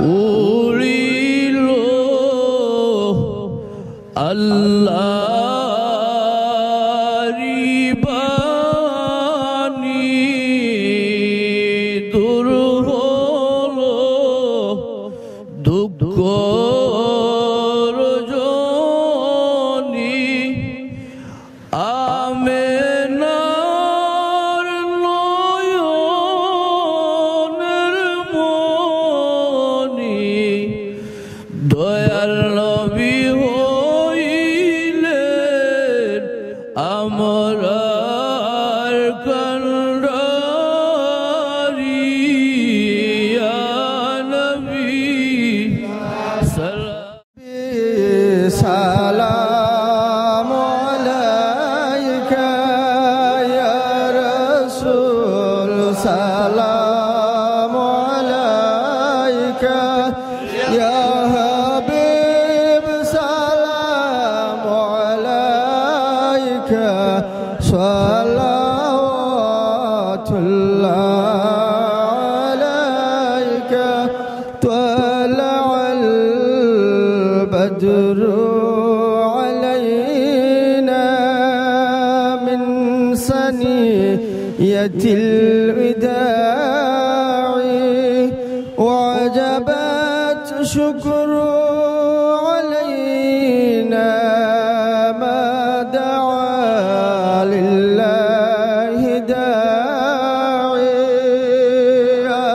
উড়িল আল্লাহরি বাণী, দূর হলো দুঃখ রজনী। আমেনার নয়নের মণি, দয়াল নবী হইলেন আমরার কান্ডারি। ইয়া নবী সালাম আলাইকা ইয়া রাসূল, সালাম আলাইকা ইয়া হাবিব, সালাম আলাইকা সালাওয়াতুল্লাহ আলাইকা। طلع البدر علينا من ثنية الوداع، وجبت شكر علينا ما دعا لله داعي. يا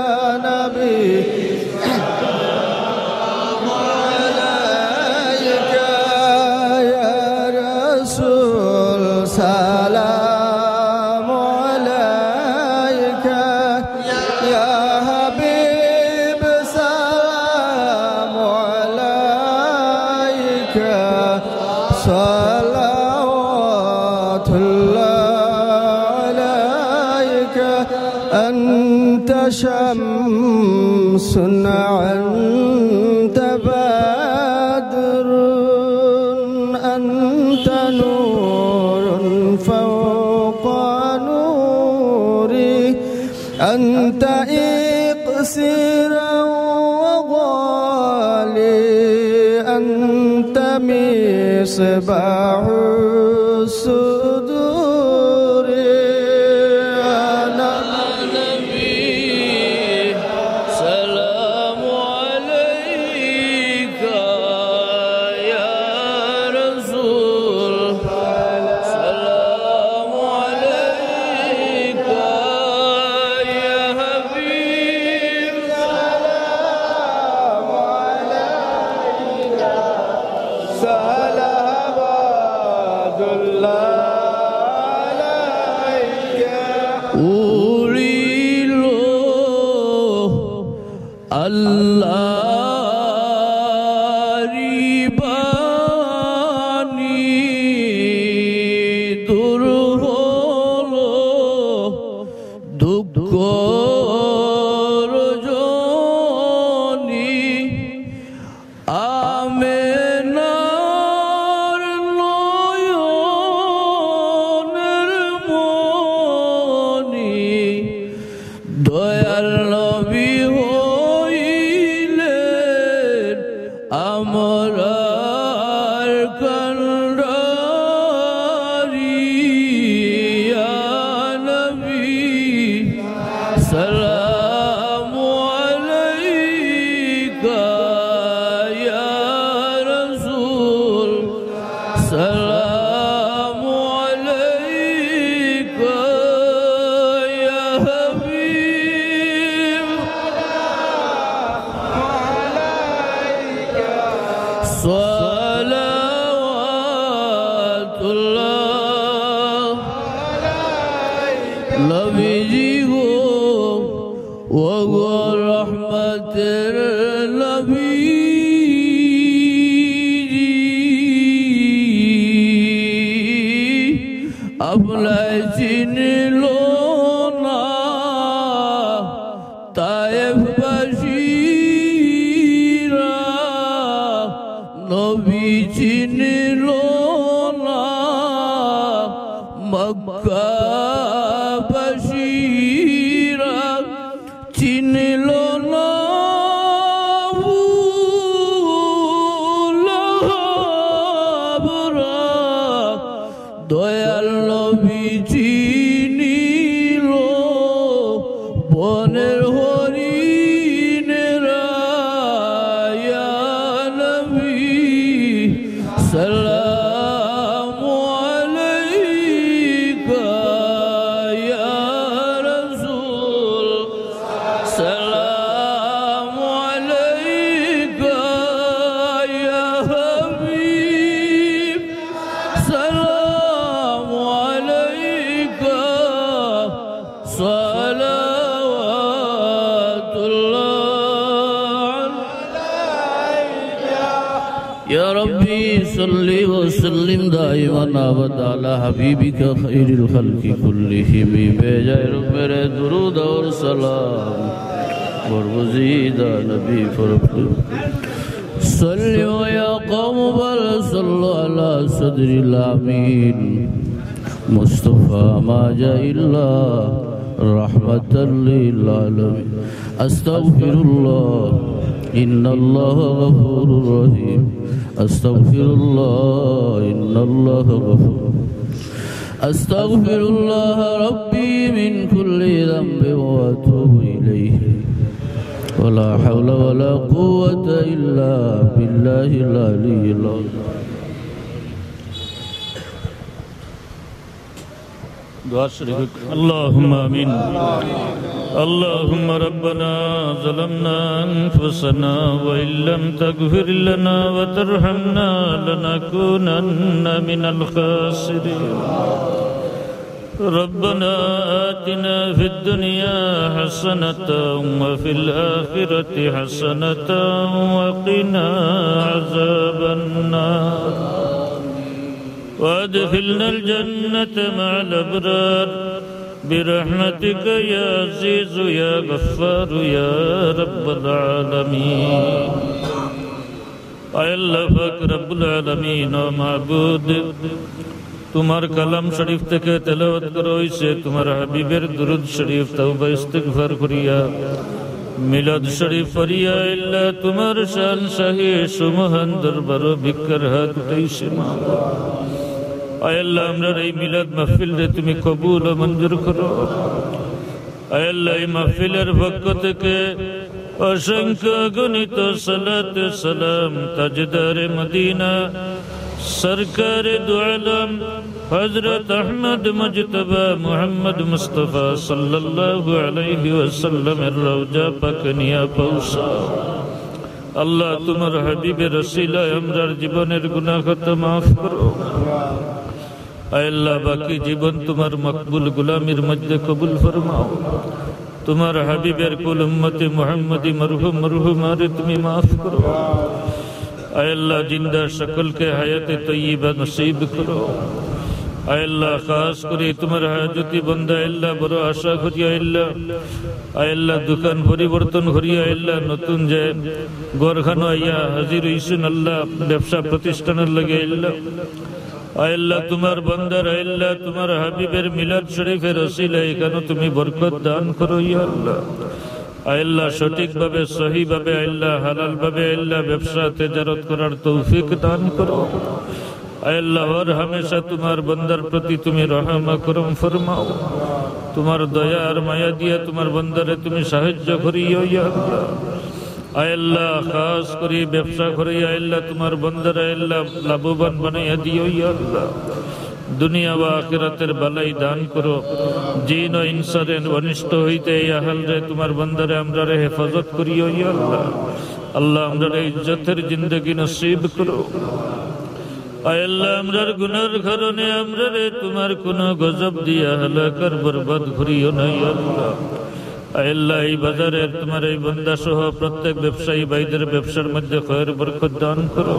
نبي سلام عليك يا حبيب، سلام عليك صلوات الله عليك. أنت شمس أنت بدر، أنت نور فوق نوري، أنت إقسرا وغالي، أنت مصباح الصدور. উড়িল আল্লাহরি বাণী, দূর হলো দুঃখ রজনী। আমেনার নয়নের মণি, দয়াল নবী হইলেন আমরার কান্ডারি। ইয়া নবী সালাম আলাইকা ইয়া রাসূল, সালাম আলাইকা ইয়া হাবিব, সালাওয়াতুল্লাহ নবীজি গো ওগো রহমতের নবীজি, আপনায় চিনল না তায়েফবাসীরা, নবী চিনল না মক্কাবাসীরা, চিনল না দয়াল নবীজি নীল বনের হরিণেরা ইয়া নবী সালামু আলাইকা ইয়া রাসূল সালামু আলাইকা ইয়া হাবিব সালামু আলাইকা সালাওয়াতুল্লাহ يا ربي صل وسلم دائما ابدا على حبيبك خير الخلق كلهم بجاه رب درود اور سلام اور مزید نبی فرق صلوا يا قوم بل صلوا على صدر الامين مصطفى ما جاء الا رحمة للعالمين استغفر الله إن الله غفور رحيم أستغفر الله إن الله غفور أستغفر الله ربي من كل ذنب وأتوب إليه ولا حول ولا قوة إلا بالله العلي العظيم دعاء شريك اللهم آمين اللهم ربنا ظلمنا أنفسنا وإن لم تغفر لنا وترحمنا لنكونن من الخاسرين ربنا آتنا في الدنيا حسنة وفي الآخرة حسنة وقنا عذاب النار وادخلنا الجنة مع الأبرار برحمتك يا عزيز يا غفار يا رب العالمين اے اللہ پاک رب العالمین و معبود تمہار کلام شریف থেকে তেলাওয়াত করা হয়েছে তোমার হাবিবের দুরূদ শরীফ তওবা ইস্তিগফার করিয়া মিলাদ শরীফ পড়িয়া আল্লাহ তোমার শান শাহী সুমহান দরবার ভিক্ষার হাত উঠাইছে মাওলা আয় আল্লাহ আমরার এই মিলাদ মাহফিল রে তুমি কবুল ও মঞ্জুর করো আয় আল্লাহ এই মাহফিলের পক্ষ থেকে অসংখ্য গণিত সালাত সালাম তাজদার মদিনা সরকার দু আলম হযরত আহমদ মুজতবা মুহাম্মদ মুস্তাফা সাল্লাল্লাহু আলাইহি ওয়াসাল্লাম এর রওজা পাক নিয়া পৌঁছা আল্লাহ তোমার হাবিবের ওসিলায় আমরার জীবনের গুনাহ খাতা maaf করো আয় আল্লাহ বাকি জীবন তোমার মকবুল গোলামির মধ্যে কবুল ফরমাও তোমার হাবিবের কুল উম্মতে মুহাম্মদি মরহুম মরহুমারে তুমি maaf করো আয় আল্লাহ জিন্দা সকলকে হায়াতে তয়্যিবা নসিব করো আয় আল্লাহ খাস করে তোমার হাজতি বান্দা আল্লাহ বড় আশা করিয়া আল্লাহ আয় আল্লাহ দোকান পরিবর্তন করিয়া আল্লাহ নতুন যে ঘরখানো আইয়া হাজির হইছেন আল্লাহ ব্যবসা প্রতিষ্ঠানের লাগে আল্লাহ আয় আল্লাহ তোমার বান্দার আল্লাহ তোমার হাবিবের মিলাদ শরীফের ওসিলায় এখানে তুমি বরকত দান করো ইয়া আল্লাহ আয় আল্লাহ সঠিকভাবে সহিভাবে আল্লাহ হালালভাবে আল্লাহ ব্যবসা তেজারত করার তৌফিক দান করো আয় আল্লাহ আর হামেশা তোমার বান্দার প্রতি তুমি রহম করম ফরমাও তোমার দয়া আর মায়া দিয়া তোমার বান্দারে তুমি সাহায্য করিও ইয়া আল্লাহ আয় আল্লাহ খাস করে ব্যবসা করিয়া আল্লাহ তোমার বান্দারে আল্লাহ লাভবান বানাইয়া দিও ইয়া আল্লাহ দুনিয়া ও আখিরাতের বালাই দান করো জিন ও ইনসারের অনিষ্ট হইতে এই আহাল রে তোমার বান্দারে আমরারে হেফাজত করিও ইয়া আল্লাহ আল্লাহ আমরারে ইজ্জতের জিন্দেগি নসিব করো আয় আল্লাহ আমরার গুনার কারণে আমরারে তোমার কোন গজব দিয়া হালাকার বরবাদ করিও না ইয়া আল্লাহ আয় আল্লাহ এই বাজারে তোমার এই বান্দা সহ প্রত্যেক ব্যবসায়ী ভাইদের ব্যবসার মধ্যে খয়র বরকত দান করো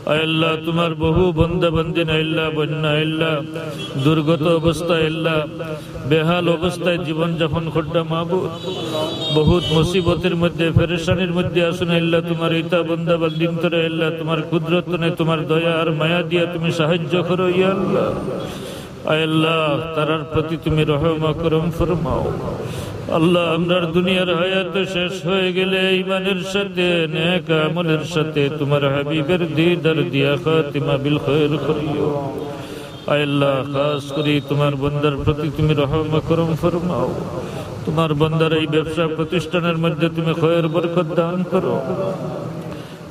আয় আল্লাহ তোমার বহু বান্দা বান্দিন আল্লাহ বন্যা আল্লাহ দুর্গত অবস্থায় আল্লাহ বেহাল অবস্থায় জীবন যাপন করতে মাবুদ বহুত মুসিবতের মধ্যে পেরেশানির মধ্যে আসুন আল্লাহ তোমার ইতা বান্দা বান্দিন করে আল্লাহ তোমার কুদরত নে তোমার দয়া আর মায়া দিয়া তুমি সাহায্য করো ইয়া আল্লাহ আয় আল্লাহ তারার প্রতি তুমি রহম করম ফরমাও আল্লাহ আমরার দুনিয়ার হায়াত শেষ হয়ে গেলে ঈমানের সাথে নেক আমলের সাথে তোমার হাবিবের দিদার দিয়া খাতিমা বিল খায়র করিও। আয় আল্লাহ, খাস করে তোমার বান্দার প্রতি তুমি রহম করম ফরমাও। তোমার বান্দার এই ব্যবসা প্রতিষ্ঠানের মধ্যে তুমি খায়র বরকত দান করো।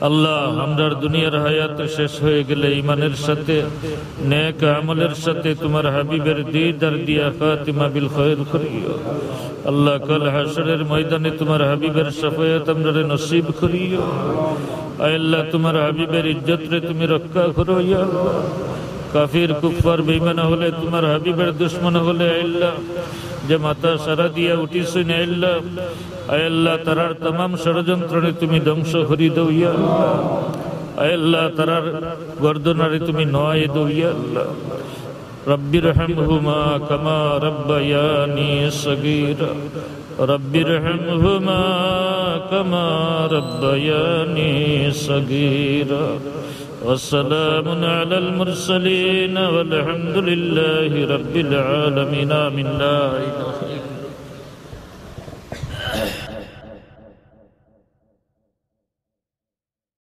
আল্লাহ আমরার দুনিয়ার হায়াত শেষ হয়ে গেলে ঈমানের সাথে নেক আমলের সাথে তোমার হাবিবের দিদার দিয়া খাতিমা বিল খায়র করিও। আল্লাহ কাল হাশরের ময়দানে তোমার হাবিবের শাফায়াত আমরারে নসিব করিও। আয় আল্লাহ, তোমার হাবিবের ইজ্জত রে তুমি রক্ষা করো ইয়া আল্লাহ। কাফির কুফার বেঈমান হলে, তোমার হাবিবের দুশমন হলে আল্লাহ যে মাথা সারা দিয়া উঠিছেন আল্লাহ, আয় আল্লাহ তারার तमाम ষড়যন্ত্রে তুমি ধ্বংস করি দাও ইয়া আল্লাহ। আয় আল্লাহ তারার গর্দনারে তুমি নয় দাও ইয়া আল্লাহ। রব্বিরহামহুমা কামা রাব্বায়ানি সগীরা, রব্বিরহামহুমা কামা রাব্বায়ানি সগীরা। والسلام على المرسلين والحمد لله رب العالمين. آمين. لا إله إلا